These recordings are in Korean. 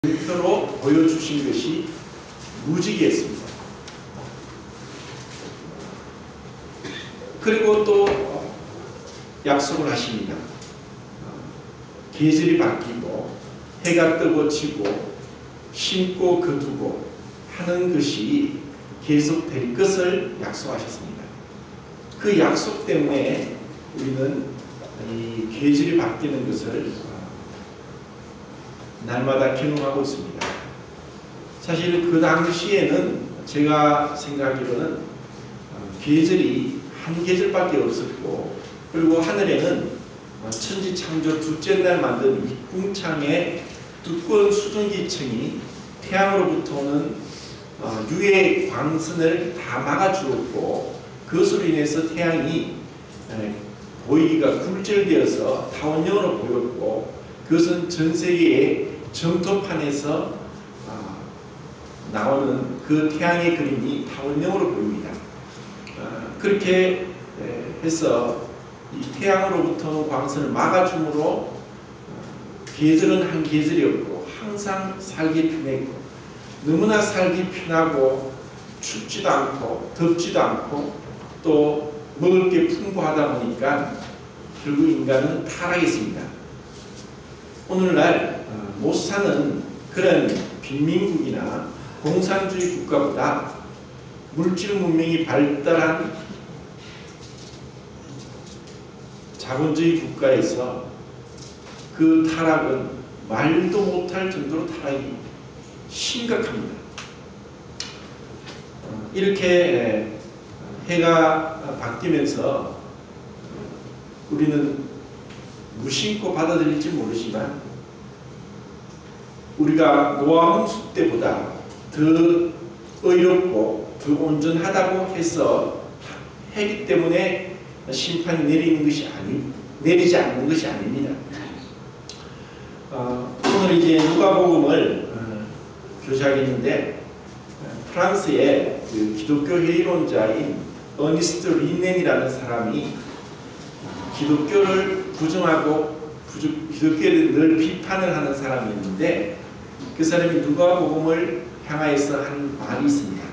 표로 보여주신 것이 무지개였습니다. 그리고 또 약속을 하십니다. 계절이 바뀌고 해가 뜨고 지고 심고 거두고 하는 것이 계속될 것을 약속하셨습니다. 그 약속 때문에 우리는 이 계절이 바뀌는 것을 날마다 경험하고 있습니다. 사실 그 당시에는 제가 생각하기로는 계절이 한 계절밖에 없었고, 그리고 하늘에는 천지창조 둘째 날 만든 윗궁창에 두꺼운 수증기층이 태양으로부터 오는 유해 광선을 다 막아주었고, 그것으로 인해서 태양이 보이기가 굴절되어서 타원형으로 보였고, 그것은 전 세계의 점토판에서 나오는 그 태양의 그림이 타원형으로 보입니다. 그렇게 해서 이 태양으로부터 광선을 막아줌으로 계절은 한 계절이었고 항상 살기 편했고, 너무나 살기 편하고 춥지도 않고 덥지도 않고 또 먹을 게 풍부하다 보니까 결국 인간은 타락했습니다. 오늘날 못 사는 그런 빈민국이나 공산주의 국가보다 물질 문명이 발달한 자본주의 국가에서 그 타락은 말도 못할 정도로 타락이 심각합니다. 이렇게 해가 바뀌면서 우리는 무심코 받아들일지 모르지만 우리가 노아 홍수 때보다 더 의롭고 더 온전하다고 해서 했기 때문에 심판이 내리지 않는 것이 아닙니다. 오늘 이제 누가복음을 교시하겠는데, 프랑스의 그 기독교 회의론자인 어니스트 린넨이라는 사람이 기독교를 부정하고 기독교에 늘 비판을 하는 사람이었는데, 그 사람이 누가복음을 향하여서 한 말이 있습니다.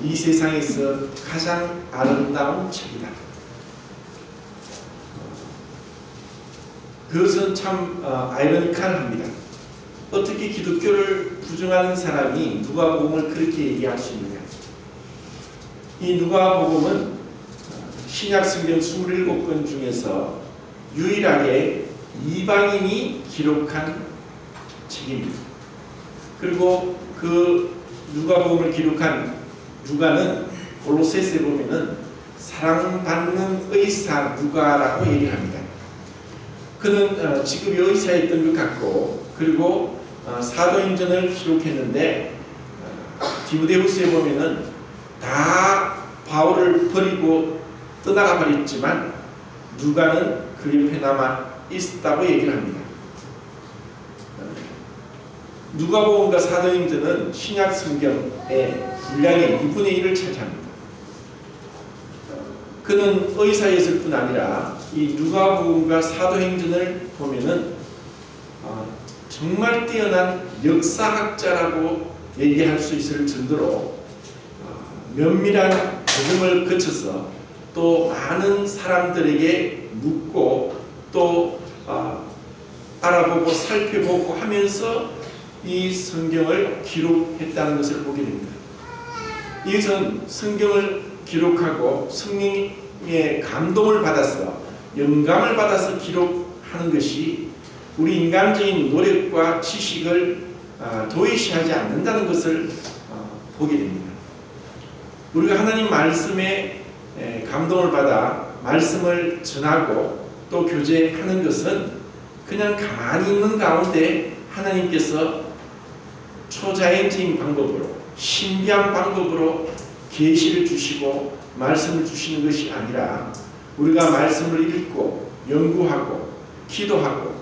이 세상에서 가장 아름다운 책이다. 그것은 참 아이러니컬합니다. 어떻게 기독교를 부정하는 사람이 누가복음을 그렇게 얘기할 수 있느냐. 이 누가복음은 신약성경 27권 중에서 유일하게 이방인이 기록한 책입니다. 그리고 그 누가복음을 기록한 누가는 골로새서에 보면은 사랑받는 의사 누가라고 얘기를 합니다. 그는 직업이 의사였던 것 같고, 그리고 사도행전을 기록했는데 디모데후서에 보면은 다 바울을 버리고 떠나가 버렸지만 누가는 그 옆에 남아 있었다고 얘기를 합니다. 누가복음과 사도행전은 신약 성경의 분량의 2분의 1을 차지합니다. 그는 의사였을 뿐 아니라 이 누가복음과 사도행전을 보면은 정말 뛰어난 역사학자라고 얘기할 수 있을 정도로 면밀한 과정을 거쳐서 또 많은 사람들에게 묻고 또 알아보고 살펴보고 하면서 이 성경을 기록했다는 것을 보게 됩니다. 이것은 성경을 기록하고 성령의 감동을 받아서 영감을 받아서 기록하는 것이 우리 인간적인 노력과 지식을 도외시하지 않는다는 것을 보게 됩니다. 우리가 하나님 말씀에 감동을 받아 말씀을 전하고 또 교제하는 것은 그냥 가만히 있는 가운데 하나님께서 초자연적인 방법으로 신비한 방법으로 계시를 주시고 말씀을 주시는 것이 아니라 우리가 말씀을 읽고 연구하고 기도하고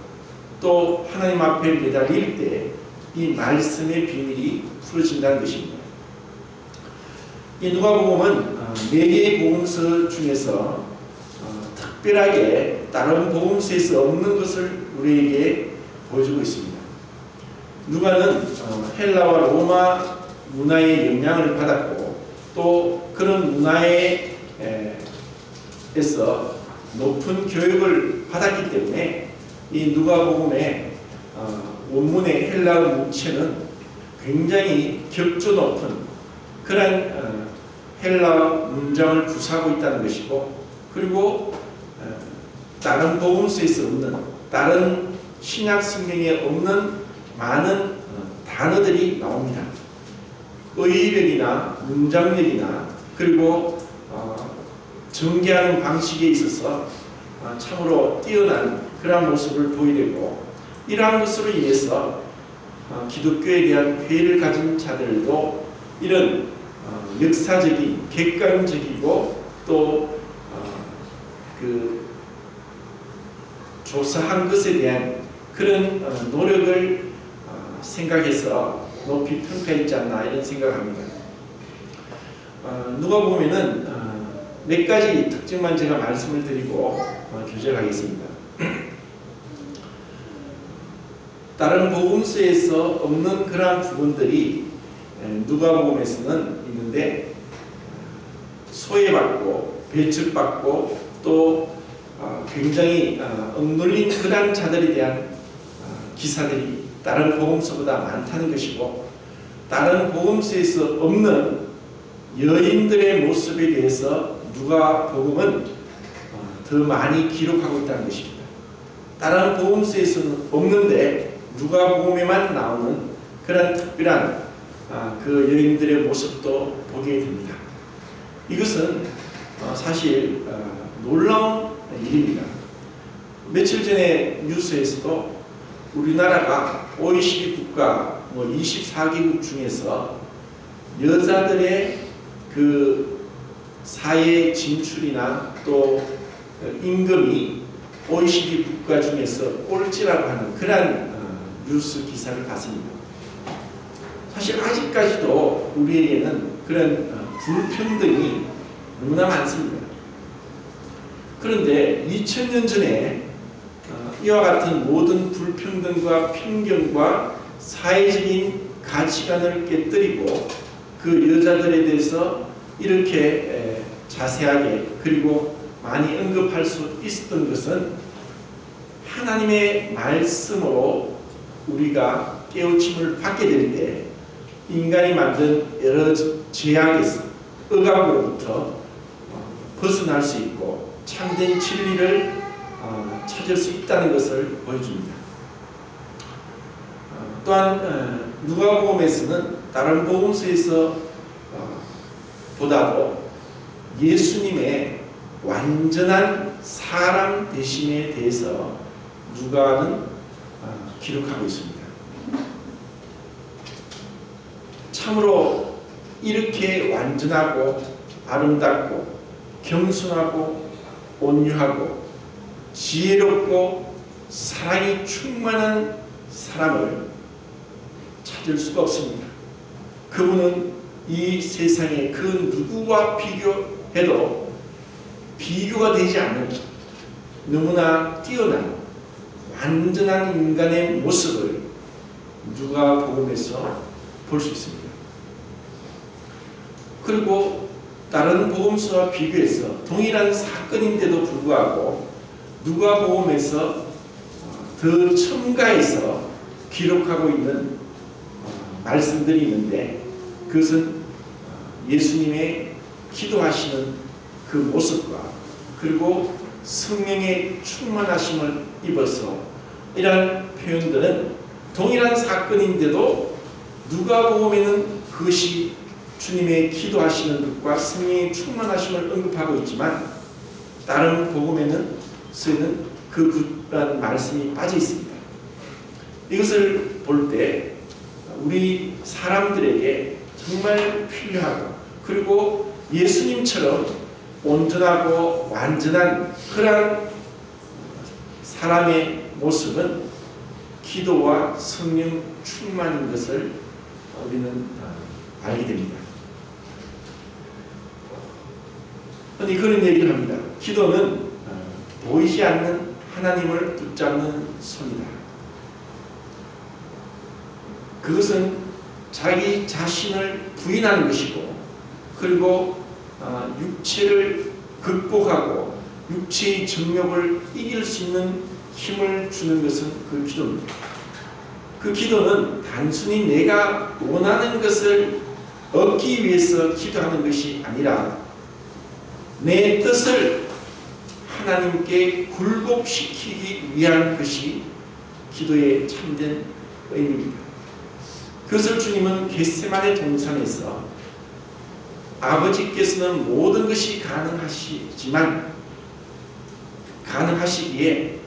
또 하나님 앞에 매달릴 때 이 말씀의 비밀이 풀어진다는 것입니다. 이 누가복음은 4개의 복음서 중에서 특별하게 다른 복음서에서 없는 것을 우리에게 보여주고 있습니다. 누가는 헬라와 로마 문화의 영향을 받았고 또 그런 문화에서 높은 교육을 받았기 때문에 이 누가복음의 원문의 헬라어 문체는 굉장히 격조 높은 그런 헬라어 문장을 구사하고 있다는 것이고, 그리고 다른 복음서에서 없는, 다른 신약 성경에 없는 많은 단어들이 나옵니다. 의의력이나 문장력이나 그리고 전개하는 방식에 있어서 참으로 뛰어난 그러한 모습을 보이려고, 이러한 것으로 인해서 기독교에 대한 회의를 가진 자들도 이런 역사적인, 객관적이고 또 그 조사한 것에 대한 그런 노력을 생각해서 높이 평가했지 않나 이런 생각합니다. 누가복음에는 몇 가지 특징만 제가 말씀을 드리고 교절하겠습니다. 다른 복음서에서 없는 그러한 부분들이 누가복음에서는 있는데, 소외받고 배척받고 또 굉장히 억눌린 그러한 자들에 대한 기사들이 다른 복음서보다 많다는 것이고, 다른 복음서에서 없는 여인들의 모습에 대해서 누가복음은 더 많이 기록하고 있다는 것입니다. 다른 복음서에서는 없는데 누가복음에만 나오는 그런 특별한 그 여인들의 모습도 보게 됩니다. 이것은 사실 놀라운 일입니다. 며칠 전에 뉴스에서도 우리나라가 OECD 국가 24개국 중에서 여자들의 그 사회 진출이나 또 임금이 OECD 국가 중에서 꼴찌라고 하는 그러한 뉴스 기사를 봤습니다. 사실 아직까지도 우리에게는 그런 불평등이 너무나 많습니다. 그런데 2000년 전에 이와 같은 모든 불평등과 편견과 사회적인 가치관을 깨뜨리고 그 여자들에 대해서 이렇게 자세하게 그리고 많이 언급할 수 있었던 것은 하나님의 말씀으로 우리가 깨우침을 받게 될 때 인간이 만든 여러 제약에서, 억압으로부터 벗어날 수 있고 참된 진리를 찾을 수 있다는 것을 보여줍니다. 또한 누가복음에서는 다른 복음서에서 보다도 예수님의 완전한 사람 되심에 대해서 누가는 기록하고 있습니다. 참으로 이렇게 완전하고 아름답고 겸손하고 온유하고 지혜롭고 사랑이 충만한 사람을 찾을 수가 없습니다. 그분은 이 세상의 그 누구와 비교해도 비교가 되지 않는 너무나 뛰어난 완전한 인간의 모습을 누가복음에서 볼 수 있습니다. 그리고 다른 복음서와 비교해서 동일한 사건인데도 불구하고 누가복음에서 더 첨가해서 기록하고 있는 말씀들이 있는데, 그것은 예수님의 기도하시는 그 모습과 그리고 성령의 충만하심을 입어서 이러한 표현들은 동일한 사건인데도 누가복음에는 그것이 주님의 기도하시는 것과 성령의 충만하심을 언급하고 있지만 다른 복음에는 그런 말씀이 빠져 있습니다. 이것을 볼 때 우리 사람들에게 정말 필요하고 그리고 예수님처럼 온전하고 완전한 그런 사람의 모습은 기도와 성령 충만인 것을 우리는 알게 됩니다. 아니 그런 얘기를 합니다. 기도는 보이지 않는 하나님을 붙잡는 손이다. 그것은 자기 자신을 부인하는 것이고, 그리고 육체를 극복하고 육체의 정욕을 이길 수 있는 힘을 주는 것은 그 기도입니다. 그 기도는 단순히 내가 원하는 것을 얻기 위해서 기도하는 것이 아니라 내 뜻을 하나님께 굴복시키기 위한 것이 기도의 참된 의미입니다. 그것을 주님은 겟세마네 동산에서 아버지께서는 모든 것이 가능하시기에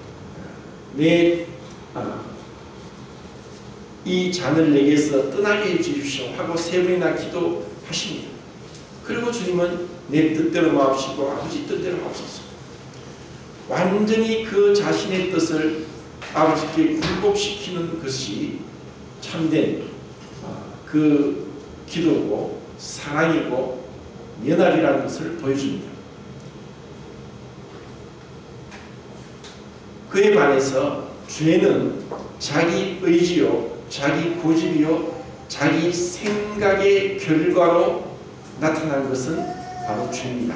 이 잔을 내게서 떠나게 해주십시오 하고 세 번이나 기도하십니다. 그리고 주님은 내 뜻대로 마옵시고 아버지 뜻대로 하옵소서. 완전히 그 자신의 뜻을 아버지께 굴복시키는 것이 참된 그 기도고 사랑이고 연합이라는 것을 보여줍니다. 그에 반해서 죄는 자기 의지요, 자기 고집이요, 자기 생각의 결과로 나타난 것은 바로 죄입니다.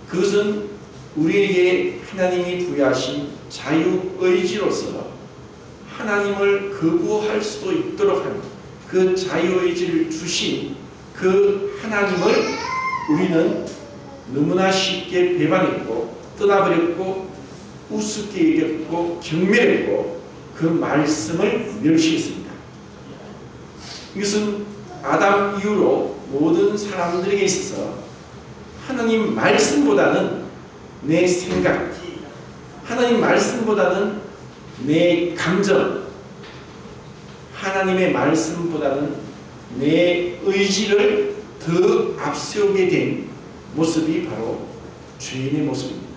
그것은 우리에게 하나님이 부여하신 자유의지로서 하나님을 거부할 수도 있도록 하는 그 자유의지를 주신 그 하나님을 우리는 너무나 쉽게 배반했고 떠나버렸고 우습게 여겼고 경멸했고 그 말씀을 멸시했습니다. 이것은 아담 이후로 모든 사람들에게 있어서 하나님 말씀보다는 내 생각, 하나님 말씀보다는 내 감정, 하나님의 말씀보다는 내 의지를 더 앞세우게 된 모습이 바로 죄인의 모습입니다.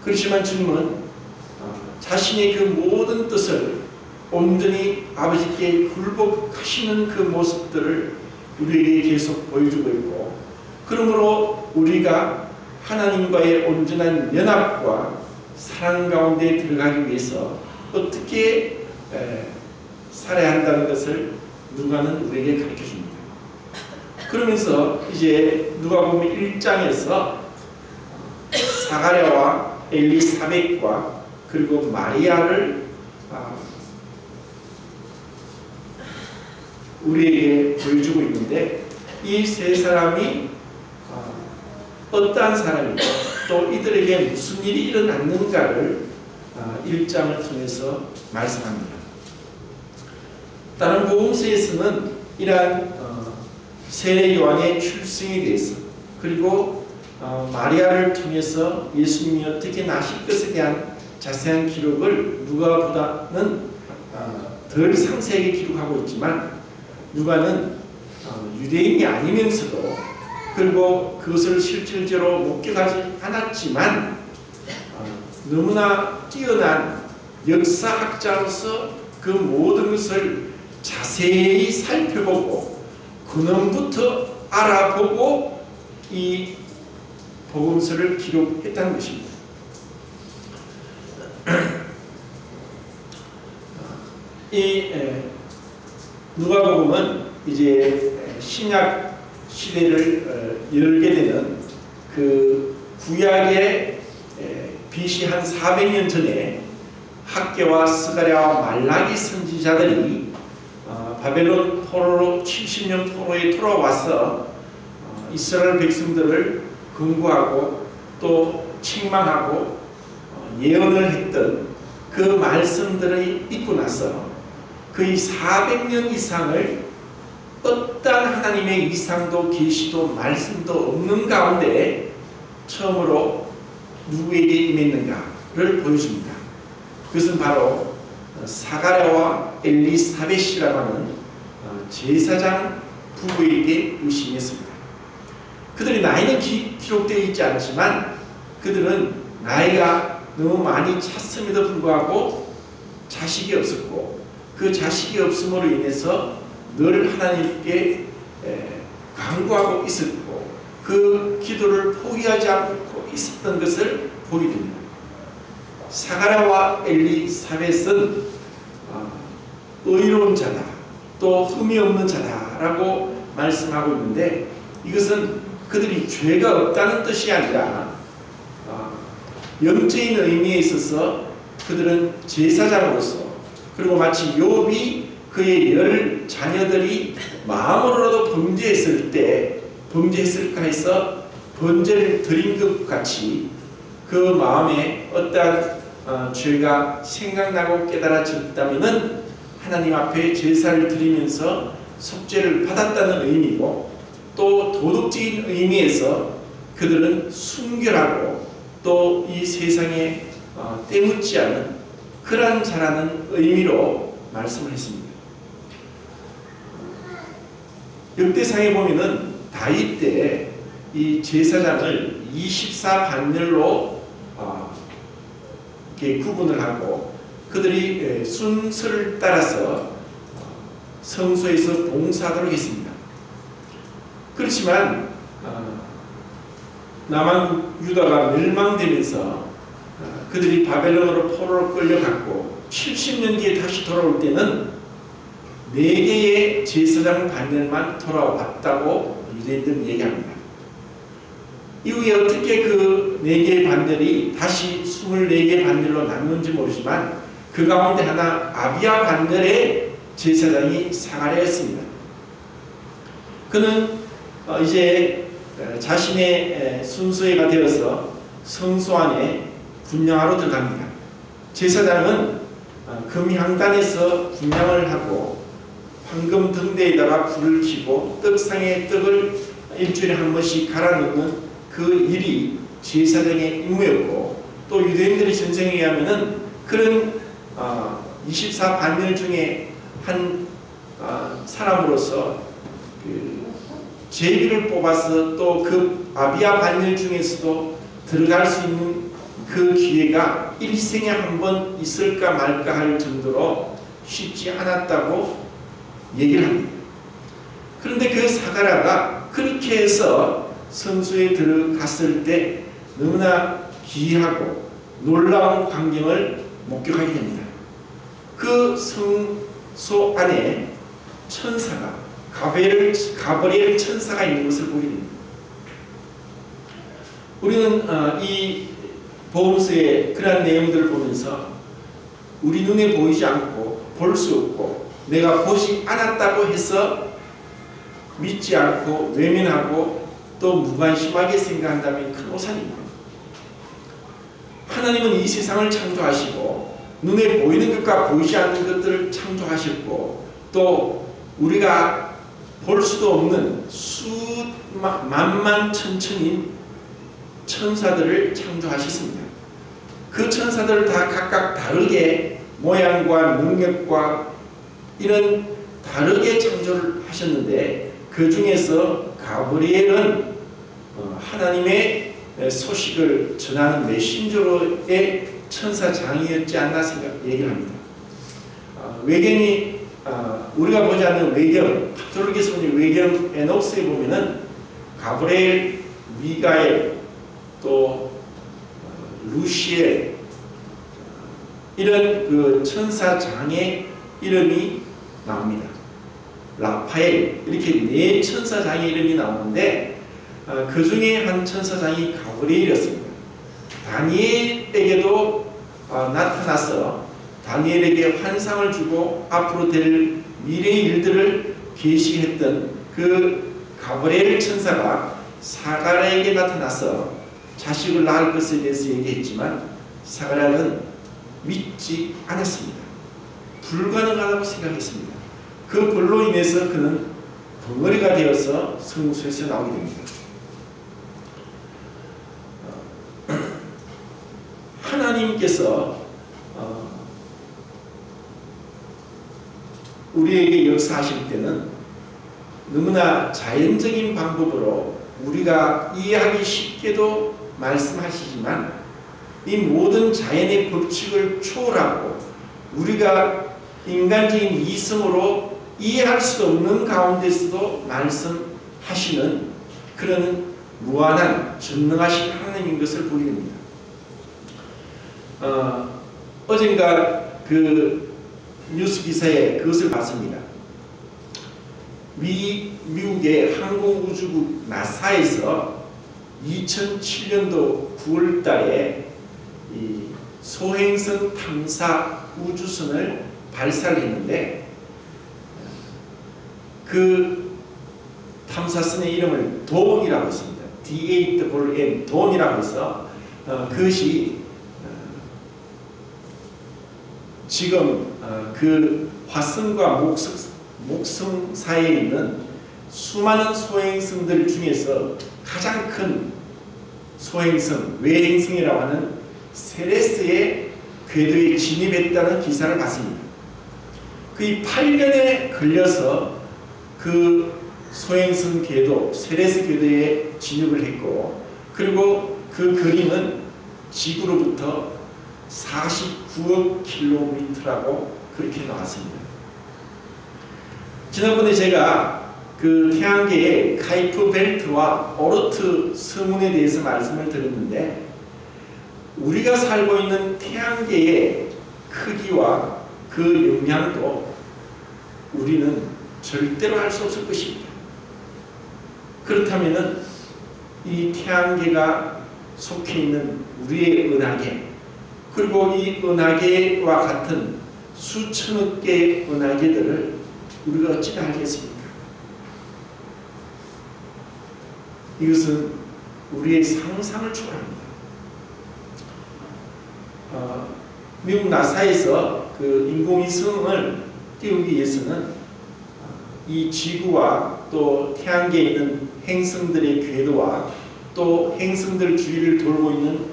그렇지만 주님은 자신의 그 모든 뜻을 온전히 아버지께 굴복하시는 그 모습들을 우리에게 계속 보여주고 있고, 그러므로 우리가 하나님과의 온전한 연합과 사랑 가운데 들어가기 위해서 어떻게 살아야 한다는 것을 누가는 우리에게 가르쳐 줍니다. 그러면서 이제 누가복음 1장에서 사가랴와 엘리사벳과 그리고 마리아를 우리에게 보여주고 있는데, 이 세 사람이 어떠한 사람이고 또 이들에게 무슨 일이 일어났는가를 1장을 통해서 말씀합니다. 다른 복음서에서는 이러한 세례 요한의 출생에 대해서, 그리고 마리아를 통해서 예수님이 어떻게 나실 것에 대한 자세한 기록을 누가보다는 덜 상세하게 기록하고 있지만, 누가는 유대인이 아니면서도, 그리고 그것을 실질적으로 목격하지 않았지만 너무나 뛰어난 역사학자로서 그 모든 것을 자세히 살펴보고 근원부터 알아보고 이 복음서를 기록했다는 것입니다. 이 누가복음은 이제 신약 시대를 열게 되는 그 구약의 BC 한 400년 전에 학개와 스가랴와 말라기 선지자들이 바벨론 포로로 70년 포로에 돌아와서 이스라엘 백성들을 근거하고 또 책망하고 예언을 했던 그 말씀들을 읽고 나서 거의 400년 이상을 어떠한 하나님의 이상도 계시도 말씀도 없는 가운데 처음으로 누구에게 임했는가를 보여줍니다. 그것은 바로 사가랴와 엘리사벳이라고 하는 제사장 부부에게 의심했습니다. 그들의 나이는 기록되어 있지 않지만 그들은 나이가 너무 많이 찼음에도 불구하고 자식이 없었고, 그 자식이 없음으로 인해서 늘 하나님께 간구하고 있었고 그 기도를 포기하지 않고 있었던 것을 보게 됩니다. 사가랴와 엘리사벳은 의로운 자다, 또 흠이 없는 자다라고 말씀하고 있는데, 이것은 그들이 죄가 없다는 뜻이 아니라 영적인 의미에 있어서 그들은 제사장으로서, 그리고 마치 욥이 그의 10 자녀들이 마음으로라도 범죄했을까 해서 번제를 드린 것 같이 그 마음에 어떠한 죄가 생각나고 깨달아졌다면은 하나님 앞에 제사를 드리면서 속죄를 받았다는 의미고, 또 도덕적인 의미에서 그들은 순결하고 또 이 세상에 때묻지 않은 그러한 자라는 의미로 말씀을 했습니다. 역대상에 보면은 다윗 때 이 제사장을 24반열로 이렇게 구분을 하고 그들이 순서를 따라서 성소에서 봉사하도록 했습니다. 그렇지만 남한 유다가 멸망되면서 그들이 바벨론으로 포로로 끌려갔고 70년 뒤에 다시 돌아올 때는 4개의 제사장 반열만 돌아왔다고 유대인들은 얘기합니다. 이후에 어떻게 그 4개의 반열이 다시 24개의 반열로 나누는지 모르지만 그 가운데 하나 아비야 반열의 제사장이 사가랴였습니다. 그는 이제 자신의 순서가 되어서 성소 안에 분향하러 들어갑니다. 제사장은 금향단에서 분향을 하고 황금 등대에다가 불을 켜고 떡상에 떡을 일주일에 한 번씩 갈아 넣는 그 일이 제사장의 임무였고, 또 유대인들의 전쟁에 의하면은 그런 24반열 중에 한 사람으로서 그 제비를 뽑아서 또 그 아비야 반열 중에서도 들어갈 수 있는 그 기회가 일생에 한 번 있을까 말까 할 정도로 쉽지 않았다고 얘기를 합니다. 그런데 그 사가랴가 그렇게 해서 성소에 들어갔을 때 너무나 기이하고 놀라운 광경을 목격하게 됩니다. 그 성소 안에 천사가 가브리엘 천사가 있는 것을 보게 됩니다. 우리는 이 복음서의 그러한 내용들을 보면서 우리 눈에 보이지 않고 볼 수 없고 내가 보지 않았다고 해서 믿지 않고 외면하고 또 무관심하게 생각한다면 큰 오산입니다. 하나님은 이 세상을 창조하시고 눈에 보이는 것과 보이지 않는 것들을 창조하셨고, 또 우리가 볼 수도 없는 만만천천인 천사들을 창조하셨습니다. 그 천사들을 다 각각 다르게 모양과 능력과 이런 다르게 창조를 하셨는데, 그 중에서 가브리엘은 하나님의 소식을 전하는 메신저로의 천사장이었지 않나 얘기를 합니다. 외경이 우리가 보지 않는 외경, 가톨릭에서 보는 외경 에녹스에 보면은 가브리엘, 미가엘, 또 루시엘 이런 그 천사장의 이름이 나옵니다. 라파엘, 이렇게 4 천사장의 이름이 나오는데 그 중에 한 천사장이 가브리엘이었습니다. 다니엘에게도 나타나서 다니엘에게 환상을 주고 앞으로 될 미래의 일들을 계시했던 그 가브리엘 천사가 사가랴에게 나타나서 자식을 낳을 것에 대해서 얘기했지만 사가랴는 믿지 않았습니다. 불가능하다고 생각했습니다. 그 벌로 인해서 그는 덩어리가 되어서 성소에서 나오게 됩니다. 하나님께서 우리에게 역사하실 때는 너무나 자연적인 방법으로 우리가 이해하기 쉽게도 말씀하시지만 이 모든 자연의 법칙을 초월하고 우리가 인간적인 이성으로 이해할 수 없는 가운데서도 말씀하시는 그런 무한한 전능하신 하나님인 것을 보게 됩니다. 어젠가 그 뉴스 기사에 그것을 봤습니다. 미국의 항공우주국 나사에서 2007년도 9월 달에 이 소행성 탐사 우주선을 발사를 했는데 그 탐사선의 이름을 돔이라고 했습니다. D-A-M, 돔이라고 해서 그것이 지금 그 화성과 목성 사이에 있는 수많은 소행성들 중에서 가장 큰 소행성, 외행성이라고 하는 세레스의 궤도에 진입했다는 기사를 봤습니다. 거의 8년에 걸려서 그 소행성 궤도, 세레스 궤도에 진입을 했고, 그리고 그 거리는 지구로부터 49억 킬로미터라고 그렇게 나왔습니다. 지난번에 제가 그 태양계의 카이프 벨트와 오르트 성운에 대해서 말씀을 드렸는데, 우리가 살고 있는 태양계의 크기와 그 영향도 우리는 절대로 알 수 없을 것입니다. 그렇다면 이 태양계가 속해 있는 우리의 은하계, 그리고 이 은하계와 같은 수천억 개의 은하계들을 우리가 어찌 알겠습니까? 이것은 우리의 상상을 초월합니다. 미국 나사에서 그 인공위성을 띄우기 위해서는 이 지구와 또 태양계에 있는 행성들의 궤도와 또 행성들 주위를 돌고 있는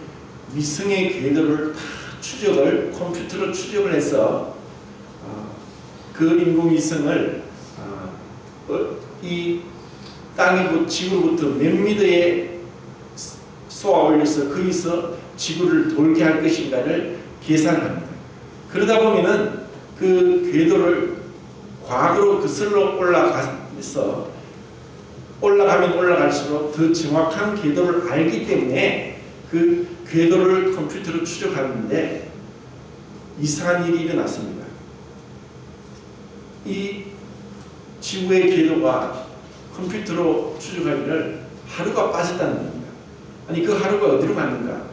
위성의 궤도를 다 컴퓨터로 추적을 해서 그 인공위성을 이 땅이 지구로부터 몇 미터에 쏘아 올려서 거기서 지구를 돌게 할 것인가를 계산합니다. 그러다 보면은 그 궤도를 과거로 거슬러 올라가서 올라가면 올라갈수록 더 정확한 궤도를 알기 때문에 그 궤도를 컴퓨터로 추적하는데 이상한 일이 일어났습니다. 이 지구의 궤도가 컴퓨터로 추적하기를 하루가 빠졌다는 겁니다. 아니 그 하루가 어디로 갔는가?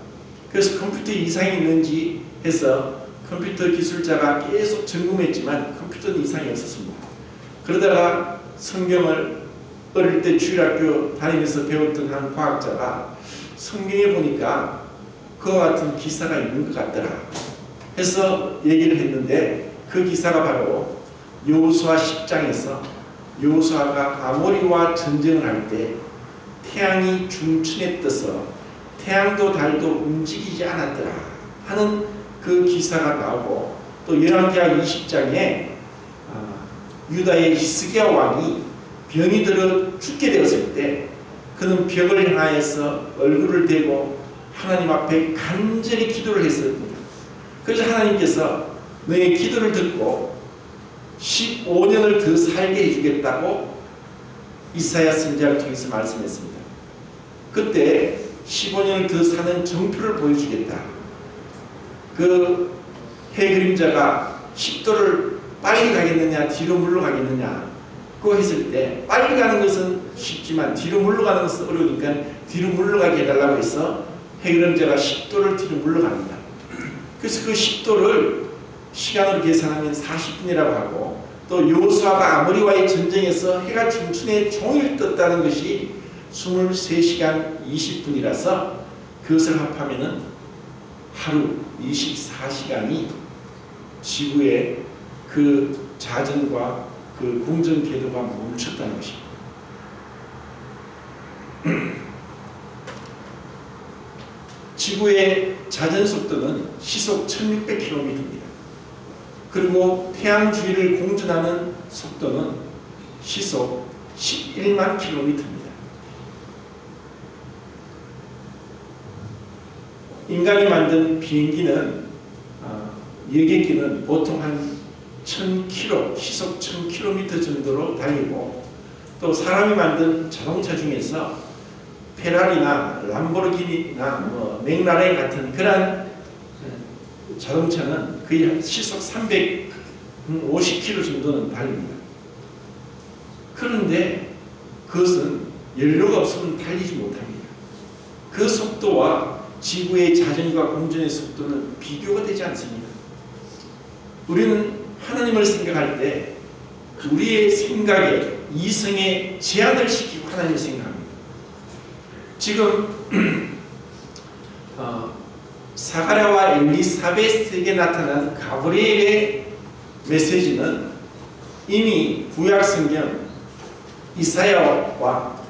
그래서 컴퓨터에 이상이 있는지 해서 컴퓨터 기술자가 계속 점검했지만 컴퓨터는 이상이 없었습니다. 그러다가 성경을 어릴 때 주일학교 다니면서 배웠던 한 과학자가 성경에 보니까 그와 같은 기사가 있는 것 같더라 해서 얘기를 했는데, 그 기사가 바로 여호수아 10장에서 여호수아가 아모리와 전쟁을 할 때 태양이 중천에 떠서 태양도 달도 움직이지 않았더라 하는 그 기사가 나오고, 또 열왕기하 20장에 유다의 히스기야 왕이 병이 들어 죽게 되었을 때 그는 벽을 향하여서 얼굴을 대고 하나님 앞에 간절히 기도를 했습니다. 그래서 하나님께서 너의 기도를 듣고 15년을 더 살게 해주겠다고 이사야 선지자를 통해서 말씀했습니다. 그때 15년을 더 사는 정표를 보여주겠다. 그 해 그림자가 10도를 빨리 가겠느냐 뒤로 물러가겠느냐 그거 했을 때 빨리 가는 것은 쉽지만 뒤로 물러가는 것은 어려우니까 뒤로 물러가게 해달라고 해서 해 그림자가 10도를 뒤로 물러갑니다. 그래서 그 10도를 시간으로 계산하면 40분이라고 하고, 또 여호수아가 아모리와의 전쟁에서 해가 중천에 종일 떴다는 것이 23시간 20분이라서 그것을 합하면은 하루 24시간이 지구의 그 자전과 그 공전 궤도가 멈췄다는 것입니다. 지구의 자전 속도는 시속 1600km입니다. 그리고 태양 주위를 공전하는 속도는 시속 11만 km입니다. 인간이 만든 비행기는 여객기는 보통 한 1000km, 시속 1000km 정도로 달리고, 또 사람이 만든 자동차 중에서 페라리나 람보르기니나 맥라렌 같은 그런 자동차는 거의 한 시속 350km 정도는 달립니다. 그런데 그것은 연료가 없으면 달리지 못합니다. 그 속도와 지구의 자전과 공전의 속도는 비교가 되지 않습니다. 우리는 하나님을 생각할 때 우리의 생각에 이성에 제한을 시키고 하나님을 생각합니다. 지금 사가랴와 엘리사벳에게 나타난 가브리엘의 메시지는 이미 구약성경 이사야와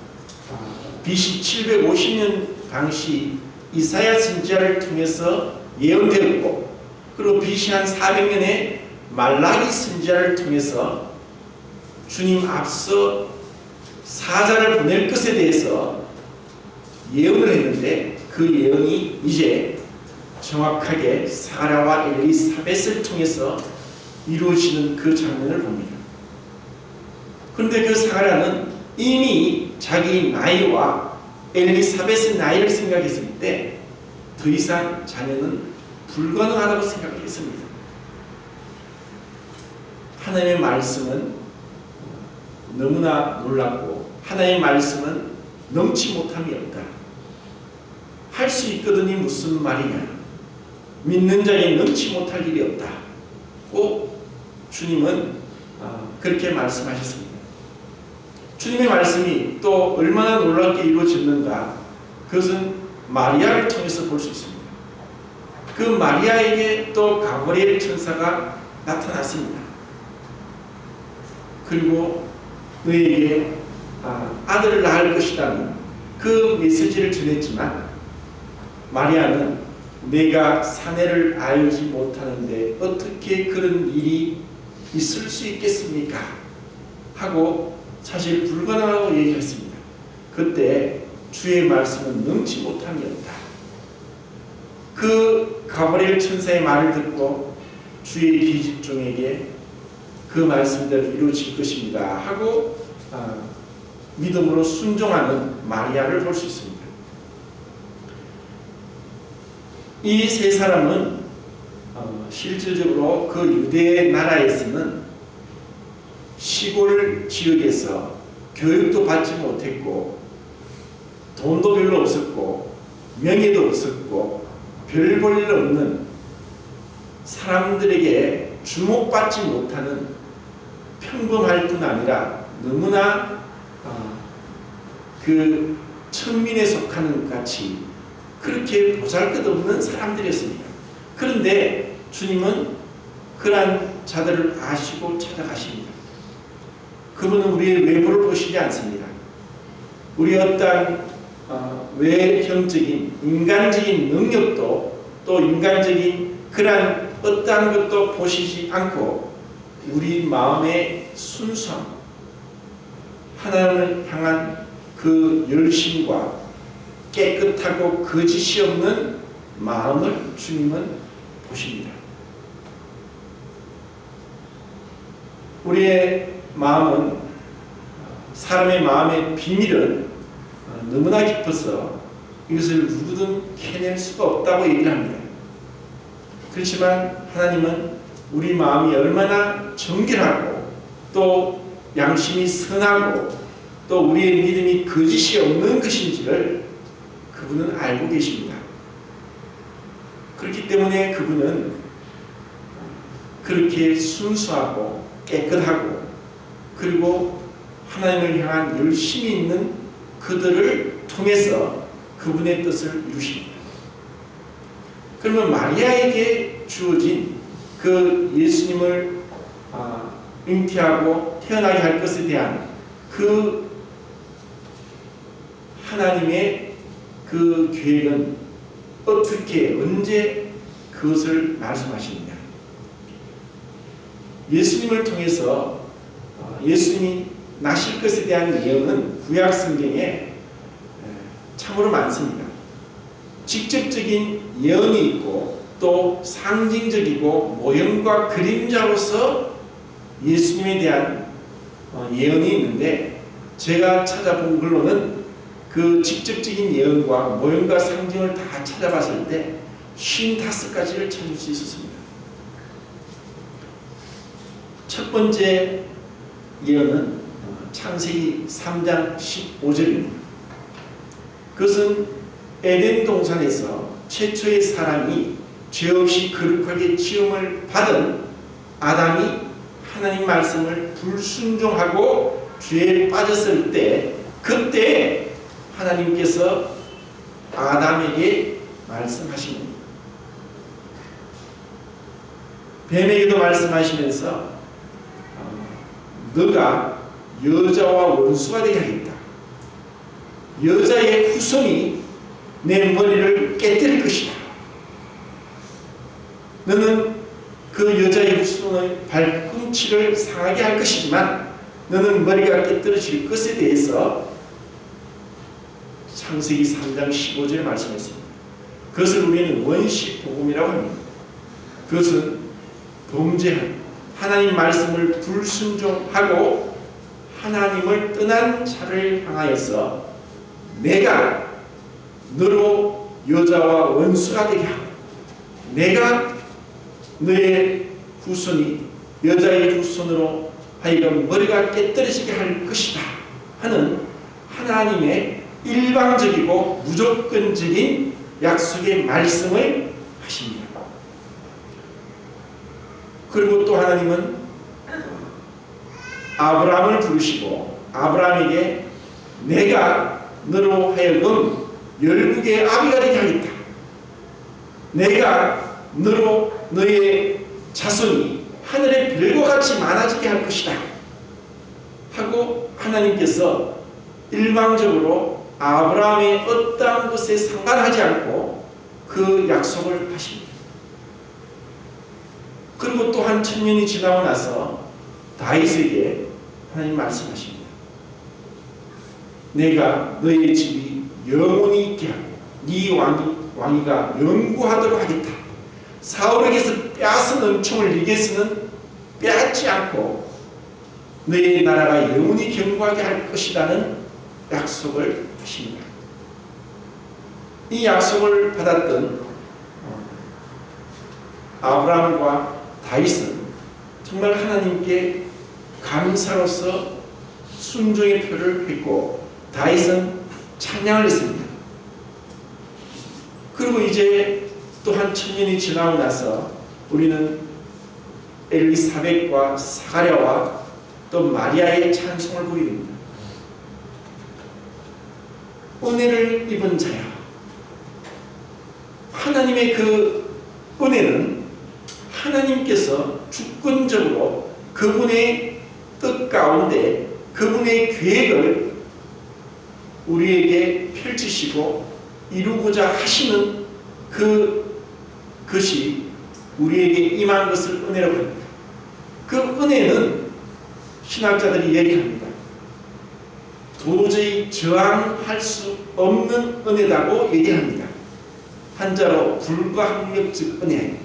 BC 750년 당시 이사야 선지자를 통해서 예언되었고, 그리고 BC 한 400년에 말라기 선지자를 통해서 주님 앞서 사자를 보낼 것에 대해서 예언을 했는데, 그 예언이 이제 정확하게 사가랴와 엘리사벳을 통해서 이루어지는 그 장면을 봅니다. 그런데 그 사가랴는 이미 자기 나이와 엘리사벳의 나이를 생각했을 때 더 이상 자녀는 불가능하다고 생각했습니다. 하나님의 말씀은 너무나 놀랍고 하나님의 말씀은 넘지 못함이 없다. 할 수 있거든이 무슨 말이냐. 믿는 자에게 넘지 못할 일이 없다. 꼭 주님은 그렇게 말씀하셨습니다. 주님의 말씀이 또 얼마나 놀랍게 이루어졌는가, 그것은 마리아를 통해서 볼 수 있습니다. 그 마리아에게 또 가브리엘 천사가 나타났습니다. 그리고 너에게 아들을 낳을 것이라는 그 메시지를 전했지만, 마리아는 내가 사내를 알지 못하는데 어떻게 그런 일이 있을 수 있겠습니까? 하고 사실 불가능하다고 얘기했습니다. 그때 주의 말씀은 능치 못함이 없다. 그 가브리엘 천사의 말을 듣고 주의 기집종에게 그 말씀대로 이루어질 것입니다 하고 믿음으로 순종하는 마리아를 볼 수 있습니다. 이 세 사람은 실질적으로 그 유대 나라에서는 시골 지역에서 교육도 받지 못했고 돈도 별로 없었고 명예도 없었고 별 볼 일 없는, 사람들에게 주목받지 못하는 평범할 뿐 아니라 너무나 그 천민에 속하는 것 같이 그렇게 보잘것없는 사람들이었습니다. 그런데 주님은 그러한 자들을 아시고 찾아가십니다. 그분은 우리의 외모를 보시지 않습니다. 우리의 어떠한 외형적인 인간적인 능력도 또 인간적인 그러한 어떠한 것도 보시지 않고 우리 마음의 순수함, 하나님을 향한 그 열심과 깨끗하고 거짓이 없는 마음을 주님은 보십니다. 우리의 마음은, 사람의 마음의 비밀은 너무나 깊어서 이것을 누구든 캐낼 수가 없다고 얘기를 합니다. 그렇지만 하나님은 우리 마음이 얼마나 정결하고 또 양심이 선하고 또 우리의 믿음이 거짓이 없는 것인지를 그분은 알고 계십니다. 그렇기 때문에 그분은 그렇게 순수하고 깨끗하고 그리고 하나님을 향한 열심이 있는 그들을 통해서 그분의 뜻을 이루십니다. 그러면 마리아에게 주어진 그 예수님을 잉태하고 태어나게 할 것에 대한 그 하나님의 그 계획은 어떻게 언제 그것을 말씀하십니까? 예수님을 통해서 예수님이 나실 것에 대한 예언은 구약 성경에 참으로 많습니다. 직접적인 예언이 있고 또 상징적이고 모형과 그림자로서 예수님에 대한 예언이 있는데, 제가 찾아본 걸로는 그 직접적인 예언과 모형과 상징을 다 찾아봤을 때 55가지를 찾을 수 있었습니다. 첫 번째 예언은 창세기 3장 15절입니다. 그것은 에덴 동산에서 최초의 사람이 죄 없이 거룩하게 지음을 받은 아담이 하나님 말씀을 불순종하고 죄에 빠졌을 때, 그때 하나님께서 아담에게 말씀하신 겁니다. 뱀에게도 말씀하시면서 너가 여자와 원수가 되게 하겠다. 여자의 후손이 내 머리를 깨뜨릴 것이다. 너는 그 여자의 후손의 발꿈치를 상하게 할 것이지만 너는 머리가 깨뜨려질 것에 대해서 창세기 3장 15절에 말씀했습니다. 그것을 우리는 원시복음이라고 합니다. 그것은 범죄한 하나님 말씀을 불순종하고 하나님을 떠난 자를 향하여서 내가 너로 여자와 원수가 되게 하고 내가 너의 후손이 여자의 후손으로 하여금 머리가 깨뜨려지게 할 것이다 하는 하나님의 일방적이고 무조건적인 약속의 말씀을 하십니다. 그리고 또 하나님은 아브라함을 부르시고 아브라함에게 내가 너로 하여금 열국의 아비가 되게 하겠다. 내가 너로 너의 자손이 하늘의 별과 같이 많아지게 할 것이다 하고 하나님께서 일방적으로 아브라함의 어떠한 것에 상관하지 않고 그 약속을 하십니다. 그리고 또한 1000년이 지나고 나서 다윗에게 하나님 말씀하십니다. 내가 너의 집이 영원히 있게 하고 네 왕위가 영구하도록 하겠다. 사울에게서 빼앗은 은총을 네게서는 빼앗지 않고 너의 나라가 영원히 견고하게 할 것이라는 약속을 하십니다. 이 약속을 받았던 아브라함과 다윗은 정말 하나님께 감사로서 순종의 표를 했고 다윗은 찬양을 했습니다. 그리고 이제 또한 1000년이 지나고 나서 우리는 엘리사벳과 사가랴와 또 마리아의 찬송을 보게 됩니다. 은혜를 입은 자야. 하나님의 그 은혜는 하나님께서 주권적으로 그분의 뜻 가운데 그분의 계획을 우리에게 펼치시고 이루고자 하시는 그것이 우리에게 임한 것을 은혜라고 합니다. 그 은혜는 신학자들이 얘기합니다. 도저히 저항할 수 없는 은혜라고 얘기합니다. 한자로 불가항력적 은혜,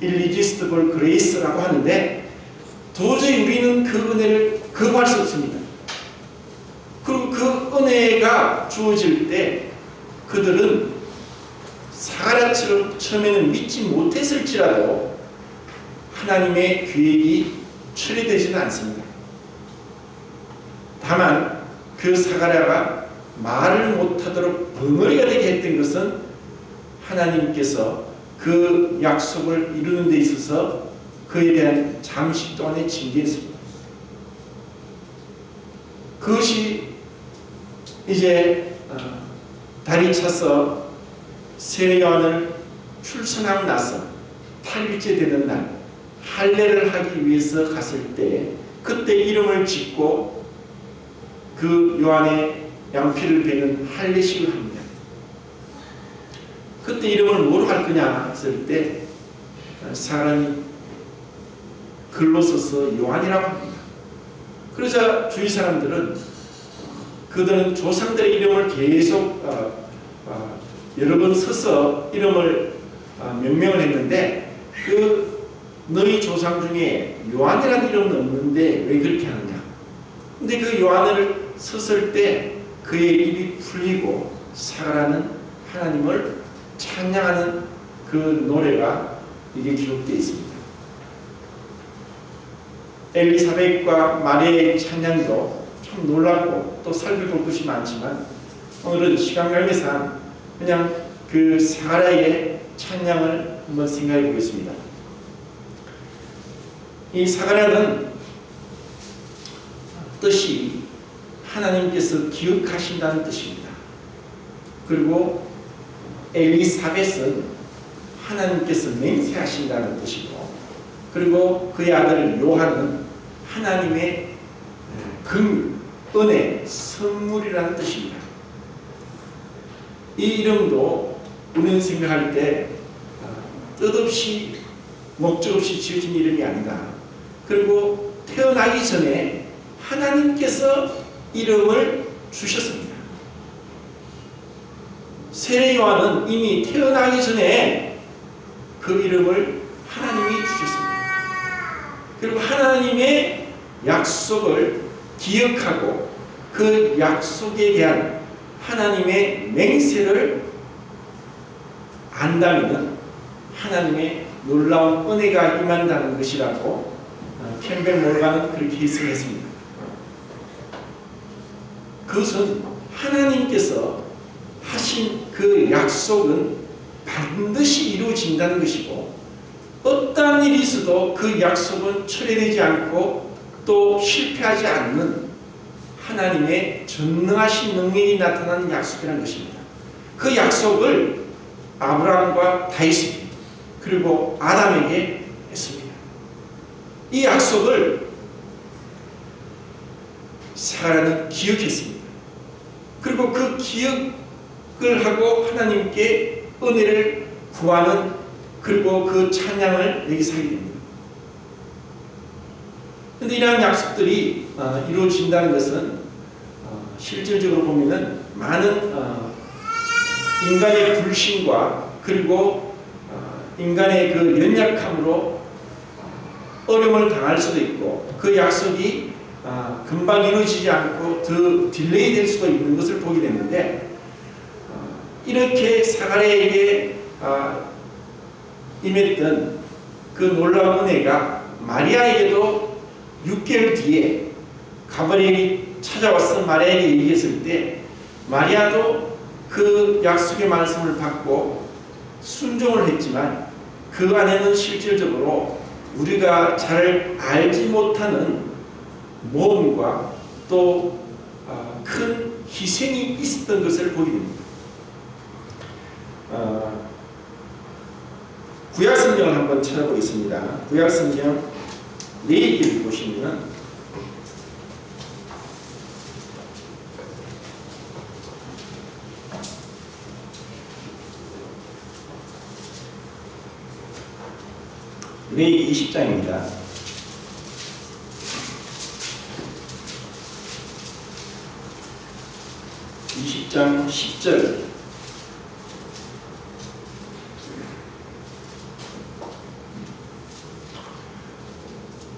irresistible grace라고 하는데 도저히 우리는 그 은혜를 거부할 수 없습니다. 그리고 그 은혜가 주어질 때 그들은 사가랴처럼 처음에는 믿지 못했을지라도 하나님의 계획이 처리되지는 않습니다. 다만 그 사가랴가 말을 못하도록 벙어리가 되게 했던 것은 하나님께서 그 약속을 이루는 데 있어서 그에 대한 잠시 동안의 징계였습니다. 그것이 이제 달이 차서 새 요한을 출산하고 나서 8일째 되는 날 할례를 하기 위해서 갔을 때 그때 이름을 짓고 그 요한의 양피를 베는 할례식을 합니다. 그때 이름을 뭐로 할 거냐 했을 때 사람이 글로 써서 요한이라고 합니다. 그러자 주위 사람들은 그들은 조상들의 이름을 계속 여러 번 써서 이름을 명명을 했는데 그 너희 조상 중에 요한이라는 이름은 없는데 왜 그렇게 하느냐. 근데 그 요한을 썼을 때 그의 입이 풀리고 사가라는 하나님을 찬양하는 그 노래가 이게 기록되어 있습니다. 엘리사벳과 마리아의 찬양도 참 놀랍고 또 살펴볼 것이 많지만 오늘은 시간 관계상 그냥 그 사가랴의 찬양을 한번 생각해 보겠습니다. 이 사가랴는 뜻이 하나님께서 기억하신다는 뜻입니다. 그리고 엘리사벳은 하나님께서 맹세하신다는 뜻이고, 그리고 그의 아들 요한은 하나님의 긍휼, 은혜, 선물이라는 뜻입니다. 이 이름도 우리는 생각할 때 뜻없이 목적 없이 지어진 이름이 아니다. 그리고 태어나기 전에 하나님께서 이름을 주셨습니다. 세례 요한은 이미 태어나기 전에 그 이름을 하나님이 주셨습니다. 그리고 하나님의 약속을 기억하고 그 약속에 대한 하나님의 맹세를 안다면 하나님의 놀라운 은혜가 임한다는 것이라고 캠벨 몰가는 그렇게 해석했습니다. 그것은 하나님께서 하신 그 약속은 반드시 이루어진다는 것이고, 어떠한 일이 있어도 그 약속은 철회되지 않고 또 실패하지 않는 하나님의 전능하신 능력이 나타나는 약속이라는 것입니다. 그 약속을 아브라함과 다윗에게 그리고 아담에게 했습니다. 이 약속을 사라는 기억했습니다. 그리고 그 기억을 하고 하나님께 은혜를 구하는, 그리고 그 찬양을 여기서 하게 됩니다. 그런데 이러한 약속들이 이루어진다는 것은 실질적으로 보면은 많은 인간의 불신과 그리고 인간의 그 연약함으로 어려움을 당할 수도 있고, 그 약속이 금방 이루어지지 않고 더 딜레이 될 수도 있는 것을 보게 됐는데, 이렇게 사가랴에게 임했던 그 놀라운 은혜가 마리아에게도 6개월 뒤에 가브리엘이 찾아와서 마리아에게 얘기했을 때, 마리아도 그 약속의 말씀을 받고 순종을 했지만 그 안에는 실질적으로 우리가 잘 알지 못하는 모험과 또 큰 희생이 있었던 것을 보게 됩니다. 구약성경을 한번 찾아보겠습니다. 구약성경 레위기를 보시면 레위기 20장입니다. 20장 10절.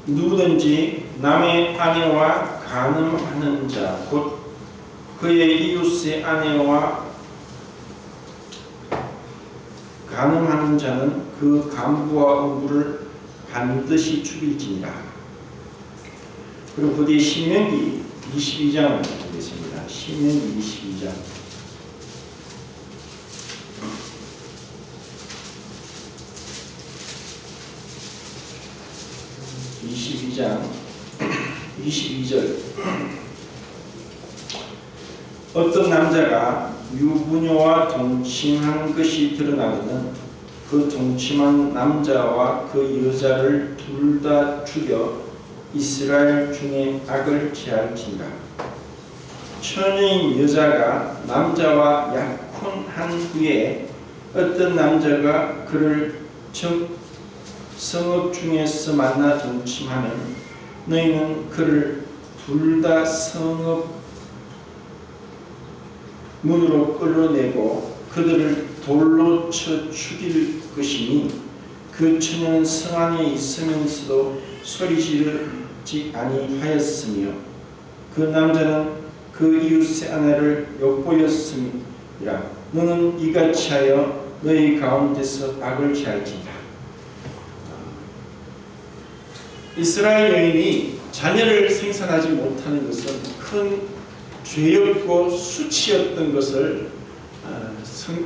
누구든지 남의 아내와 간음하는 자, 곧 그의 이웃의 아내와 간음하는 자는 그 간부와 음부를 반드시 죽일지니라. 그리고 그 뒤에 신명기 22장을 보겠습니다. 신명기 22장. 22장 22절. 어떤 남자가 유부녀와 동침한 것이 드러나거든 그 동침한 남자와 그 여자를 둘 다 죽여 이스라엘 중에 악을 제할지니라. 처녀인 여자가 남자와 약혼한 후에 어떤 남자가 그를 성읍 중에서 만나 동침하면 너희는 그를 둘 다 성읍 문으로 끌어내고 그들을 돌로 쳐 죽일 것이니 그 처녀는 성 안에 있으면서도 소리 지르지 아니하였으며 그 남자는 그 이웃의 아내를 엿보였음이라. 너는 이같이 하여 너희 가운데서 박을 취할지니라. 이스라엘 여인이 자녀를 생산하지 못하는 것은 큰 죄였고 수치였던 것을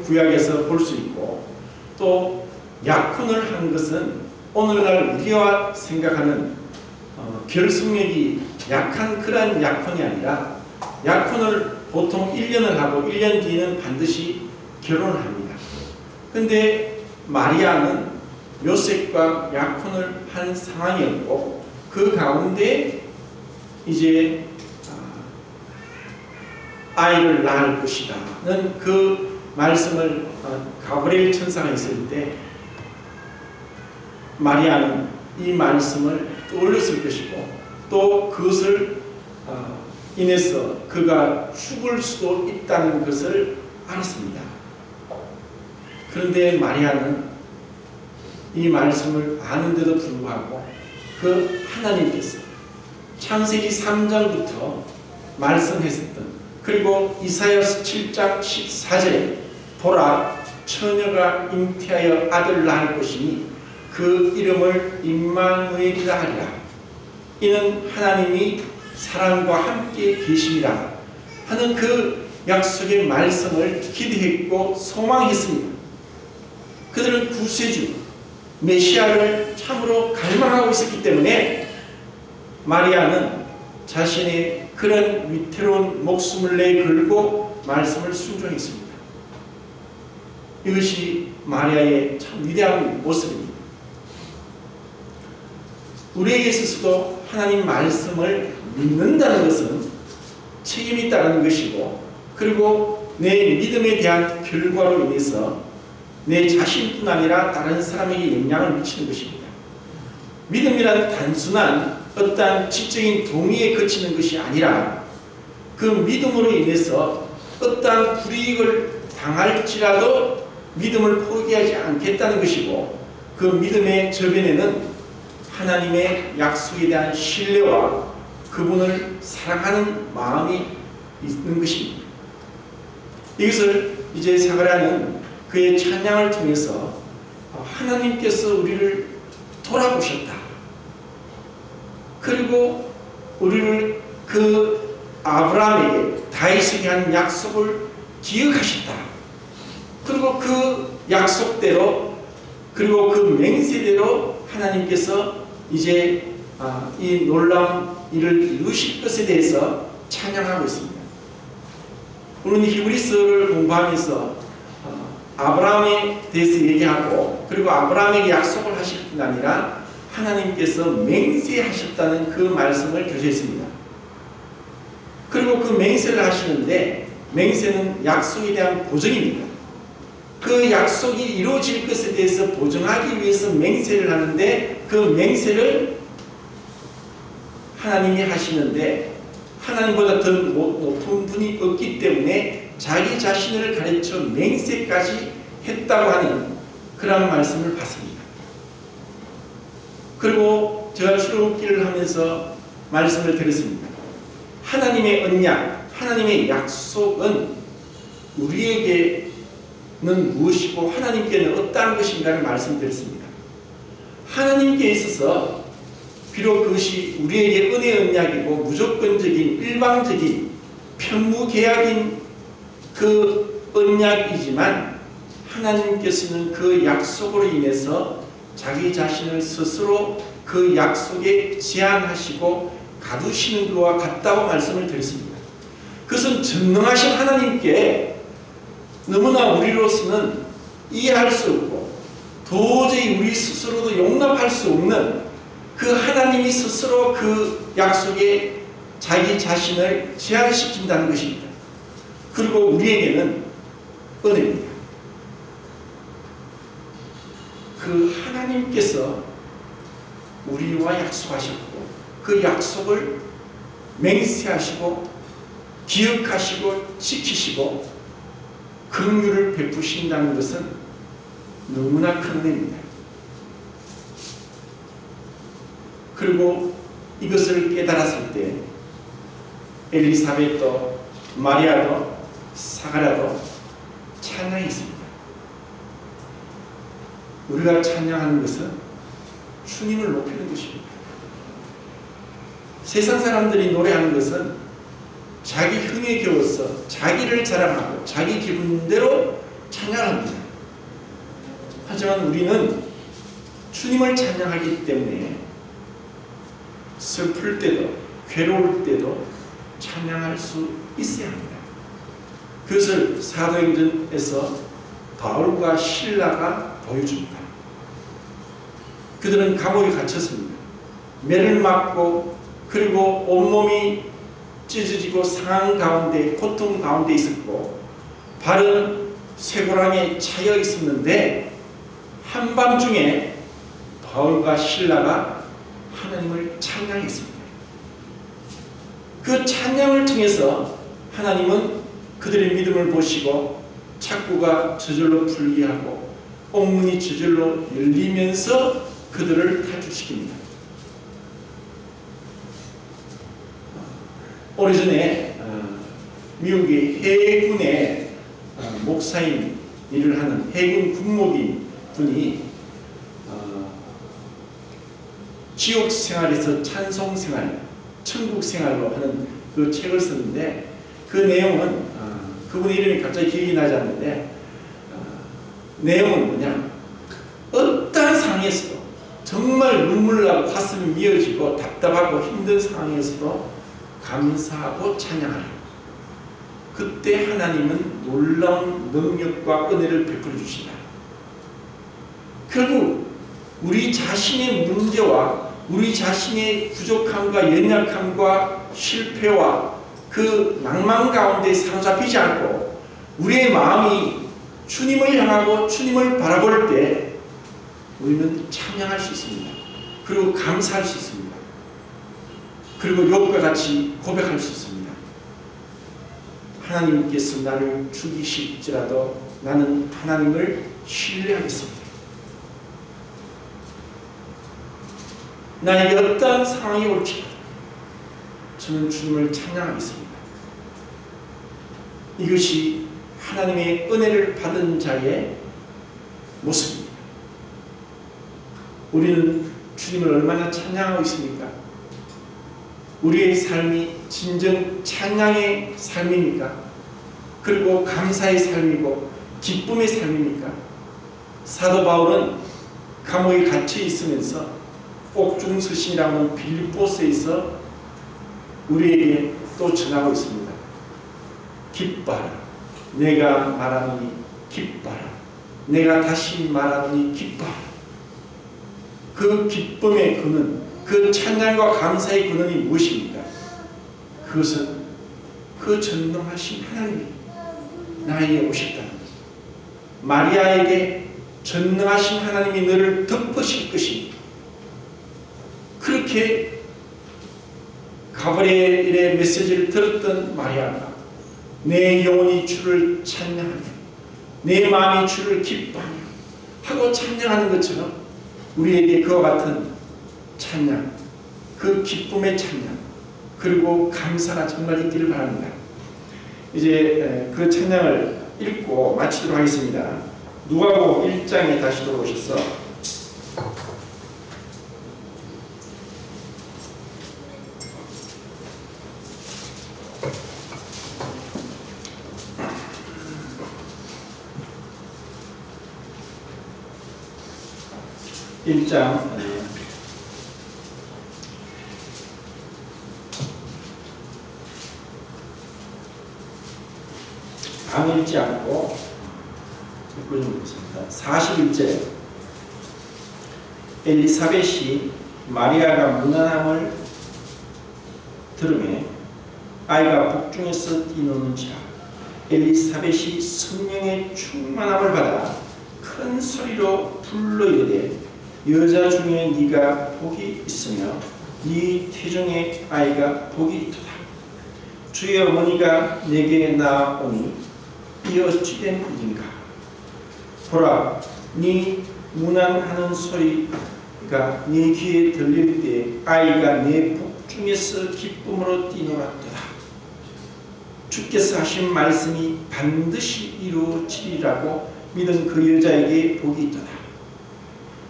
구약에서 볼 수 있고, 또 약혼을 한 것은 오늘날 우리가 생각하는 결속력이 약한 그러한 약혼이 아니라, 약혼을 보통 1년을 하고 1년 뒤에는 반드시 결혼을 합니다. 근데 마리아는 요셉과 약혼을 한 상황이었고, 그 가운데 이제 아이를 낳을 것이다는 그 말씀을 가브리엘 천사가 있을 때 마리아는 이 말씀을 떠올렸을 것이고, 또 그것을 인해서 그가 죽을 수도 있다는 것을 알았습니다. 그런데 마리아는 이 말씀을 아는데도 불구하고 그 하나님께서 창세기 3장부터 말씀했었던, 그리고 이사야서 7장 14절에 보라 처녀가 잉태하여 아들 낳을 것이니 그 이름을 임마누엘이라 하리라. 이는 하나님이 사람과 함께 계심이라 하는 그 약속의 말씀을 기대했고 소망했습니다. 그들은 구세주 메시아를 참으로 갈망하고 있었기 때문에 마리아는 자신의 그런 위태로운 목숨을 내걸고 말씀을 순종했습니다. 이것이 마리아의 참 위대한 모습입니다. 우리에게 있어서도 하나님 말씀을 믿는다는 것은 책임이 있다는 것이고, 그리고 내 믿음에 대한 결과로 인해서 내 자신뿐 아니라 다른 사람에게 영향을 미치는 것입니다. 믿음이란 단순한 어떠한 지적인 동의에 그치는 것이 아니라, 그 믿음으로 인해서 어떠한 불이익을 당할지라도 믿음을 포기하지 않겠다는 것이고, 그 믿음의 저변에는 하나님의 약속에 대한 신뢰와 그분을 사랑하는 마음이 있는 것입니다. 이것을 이제 사가랴는 그의 찬양을 통해서 하나님께서 우리를 돌아보셨다. 그리고 우리를 그 아브라함에게 다윗에게 한 약속을 기억하셨다. 그리고 그 약속대로, 그리고 그 맹세대로 하나님께서 이제 이 놀라운 일을 이루실 것에 대해서 찬양하고 있습니다. 우리는 히브리서를 공부하면서 아브라함에 대해서 얘기하고, 그리고 아브라함에게 약속을 하실 뿐 아니라 하나님께서 맹세하셨다는 그 말씀을 교제했습니다. 그리고 그 맹세를 하시는데, 맹세는 약속에 대한 보증입니다. 그 약속이 이루어질 것에 대해서 보증하기 위해서 맹세를 하는데, 그 맹세를 하나님이 하시는데 하나님보다 더 높은 분이 없기 때문에 자기 자신을 가르쳐 맹세까지 했다고 하는 그런 말씀을 받습니다. 그리고 제가 출애굽기를 하면서 말씀을 드렸습니다. 하나님의 언약, 하나님의 약속은 우리에게는 무엇이고 하나님께는 어떠한 것인가를 말씀드렸습니다. 하나님께 있어서 비록 그것이 우리에게 은혜 언약이고 무조건적인 일방적인 편무계약인 그 언약이지만, 하나님께서는 그 약속으로 인해서 자기 자신을 스스로 그 약속에 제한하시고 가두시는 것과 같다고 말씀을 드렸습니다. 그것은 전능하신 하나님께 너무나 우리로서는 이해할 수 없고 도저히 우리 스스로도 용납할 수 없는 그 하나님이 스스로 그 약속에 자기 자신을 제한시킨다는 것입니다. 그리고 우리에게는 은혜입니다. 그 하나님께서 우리와 약속하셨고, 그 약속을 맹세하시고 기억하시고 지키시고 긍휼을 베푸신다는 것은 너무나 큰 은혜입니다. 그리고 이것을 깨달았을 때 엘리사벳도 마리아도 사가랴도 찬양했습니다. 우리가 찬양하는 것은 주님을 높이는 것입니다. 세상 사람들이 노래하는 것은 자기 흥에 겨워서 자기를 자랑하고 자기 기분대로 찬양합니다. 하지만 우리는 주님을 찬양하기 때문에 슬플 때도 괴로울 때도 찬양할 수 있어야 합니다. 그것을 사도행전에서 바울과 실라가 보여줍니다. 그들은 감옥에 갇혔습니다. 매를 맞고 그리고 온몸이 찢어지고 상한 가운데 고통 가운데 있었고 발은 쇠고랑에 차여 있었는데 한밤중에 바울과 실라가 하나님을 찬양했습니다. 그 찬양을 통해서 하나님은 그들의 믿음을 보시고 착고가 저절로 풀게 하고 옥문이 저절로 열리면서 그들을 탈출시킵니다. 오래전에 미국의 해군의 목사인 일을 하는 해군 군목인 분이 지옥 생활에서 찬송 생활, 천국 생활로 하는 그 책을 썼는데 그 내용은 그분의 이름이 갑자기 기억이 나지 않는데 내용은 뭐냐, 어떠한 상황에서도 정말 눈물 나고 가슴이 미어지고 답답하고 힘든 상황에서도 감사하고 찬양하라. 그때 하나님은 놀라운 능력과 은혜를 베풀어 주신다. 결국 우리 자신의 문제와 우리 자신의 부족함과 연약함과 실패와 그 낭만 가운데 사로잡히지 않고 우리의 마음이 주님을 향하고 주님을 바라볼 때 우리는 찬양할 수 있습니다. 그리고 감사할 수 있습니다. 그리고 욥과 같이 고백할 수 있습니다. 하나님께서 나를 죽이실지라도 나는 하나님을 신뢰하겠습니다. 나에게 어떠한 상황이 올지라도 저는 주님을 찬양하겠습니다. 이것이 하나님의 은혜를 받은 자의 모습입니다. 우리는 주님을 얼마나 찬양하고 있습니까? 우리의 삶이 진정 찬양의 삶입니까? 그리고 감사의 삶이고 기쁨의 삶입니까? 사도 바울은 감옥에 갇혀 있으면서 옥중서신이라고 하는 빌립보서에서 우리에게 또 전하고 있습니다. 기뻐하라. 내가 말하노니 기뻐하라. 내가 다시 말하노니 기뻐하라. 그 기쁨의 근원, 그 찬양과 감사의 근원이 무엇입니까? 그것은 그 전능하신 하나님이 나에게 오셨다는 것. 마리아에게 전능하신 하나님이 너를 덮으실 것입니다. 그렇게 가브리엘의 메시지를 들었던 마리아가 내 영혼이 주를 찬양하며 내 마음이 주를 기뻐하며 하고 찬양하는 것처럼 우리에게 그와 같은 찬양, 그 기쁨의 찬양, 그리고 감사가 정말 있기를 바랍니다. 이제 그 찬양을 읽고 마치도록 하겠습니다. 누가복음 1장에 다시 돌아오셔서 1장 1장 읽지 않고 읽고 좀 보겠습니다. 41절 엘리사벳이 마리아가 무난함을 들으매 아이가 복중에서 뛰노는지라. 엘리사벳이 성령의 충만함을 받아 큰 소리로 불러 이르되 여자 중에 네가 복이 있으며 네 태중에 아이가 복이 있도다. 주의 어머니가 내게 나오니 이 어찌된 일인가. 보라, 네 문안하는 소리가 네 귀에 들릴 때 아이가 내 복중에서 기쁨으로 뛰놀았도다. 주께서 하신 말씀이 반드시 이루어지리라고 믿은 그 여자에게 복이 있도다.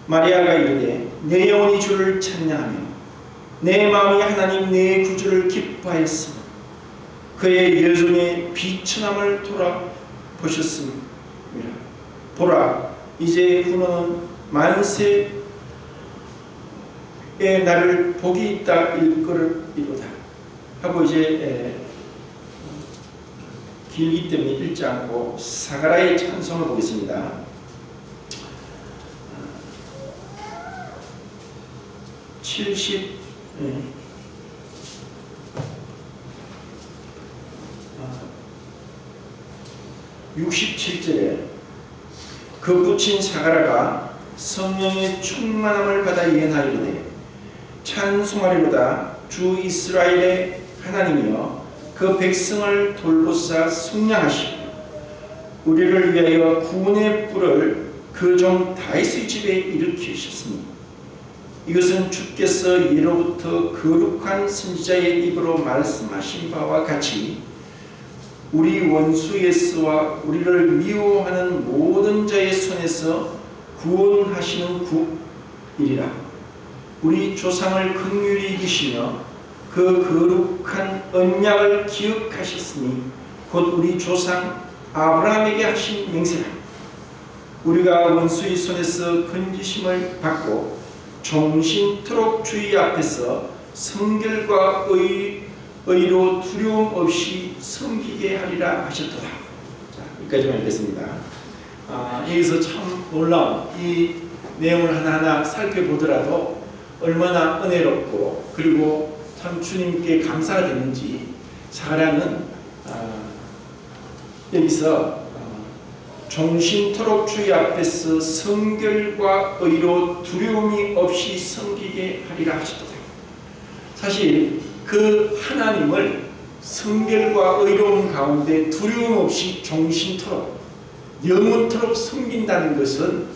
마리아가 이르되 내 영혼이 주를 찬양하며 내 마음이 하나님 내 구주를 기뻐하였으며 그의 여종의 비천함을 돌아보셨습니다. 보라, 이제 후는 만세의 나를 복이 있다 일거리로다 하고 이제 길기 때문에 읽지 않고 사가랴의 찬송을 보겠습니다. 67절에 그 붙인 사가랴가 성령의 충만함을 받아 예언하이르되 찬송하리로다. 주 이스라엘의 하나님이여 그 백성을 돌보사 승량하시고 우리를 위하여 구원의 뿔을 그 종 다윗의 집에 일으키셨으니 이것은 주께서 예로부터 거룩한 선지자의 입으로 말씀하신 바와 같이 우리 원수에서와 우리를 미워하는 모든 자의 손에서 구원하시는 일이라. 우리 조상을 긍휼히 여기시며 그 거룩한 언약을 기억하셨으니 곧 우리 조상 아브라함에게 하신 맹세라. 우리가 원수의 손에서 건지심을 받고 종신토록 주의 앞에서 성결과 의로 두려움 없이 섬기게 하리라 하셨도다. 자, 여기까지만 읽겠습니다. 여기서 참 놀라운 이 내용을 하나하나 살펴보더라도 얼마나 은혜롭고 그리고 참 주님께 감사가 됐는지 사가랴는 여기서 종신토록 주의 앞에서 성결과 의로 두려움이 없이 섬기게 하리라 하셨도다. 사실 그 하나님을 성결과 의로움 가운데 두려움 없이 종신토록 영원토록 섬긴다는 것은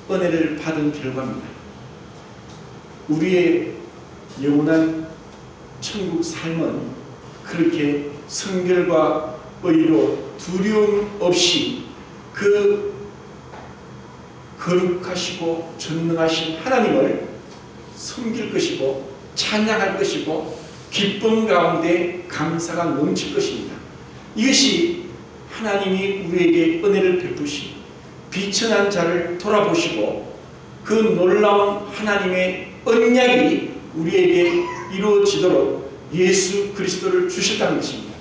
은혜를 받은 결과입니다. 우리의 영원한 천국 삶은 그렇게 성결과 의로 두려움 없이 그 거룩하시고 전능하신 하나님을 섬길 것이고 찬양할 것이고 기쁨 가운데 감사가 넘칠 것입니다. 이것이 하나님이 우리에게 은혜를 베푸시 비천한 자를 돌아보시고 그 놀라운 하나님의 언약이 우리에게 이루어지도록 예수 그리스도를 주셨다는 것입니다.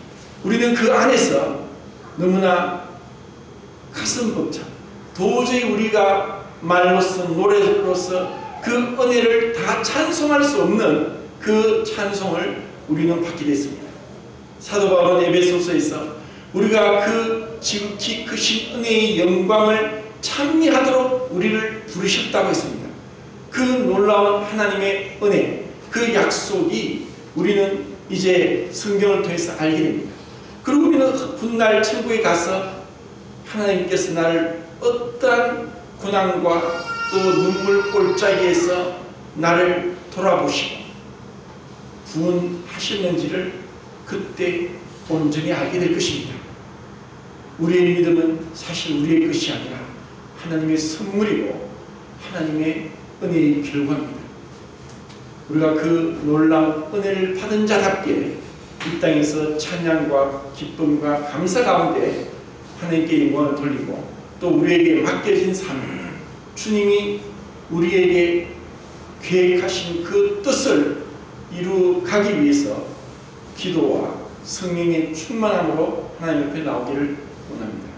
우리는 그 안에서 너무나 가슴 벅차 도저히 우리가 말로서 노래로서 그 은혜를 다 찬송할 수 없는 그 찬송을 우리는 받게 됐습니다. 사도 바울은 에베소서에서 우리가 그 지극히 크신 은혜의 영광을 찬미하도록 우리를 부르셨다고 했습니다. 그 놀라운 하나님의 은혜, 그 약속이 우리는 이제 성경을 통해서 알게 됩니다. 그리고 우리는 훗날 천국에 가서 하나님께서 나를 어떠한 고난과 또 눈물 골짜기에서 나를 돌아보시고 구원하셨는지를 그때 온전히 알게 될 것입니다. 우리의 믿음은 사실 우리의 것이 아니라 하나님의 선물이고 하나님의 은혜의 결과입니다. 우리가 그 놀라운 은혜를 받은 자답게 이 땅에서 찬양과 기쁨과 감사 가운데 하나님께 영광을 돌리고 또 우리에게 맡겨진 삶, 주님이 우리에게 계획하신 그 뜻을 이루가기 위해서 기도와 성령의 충만함으로 하나님 옆에 나오기를 원합니다.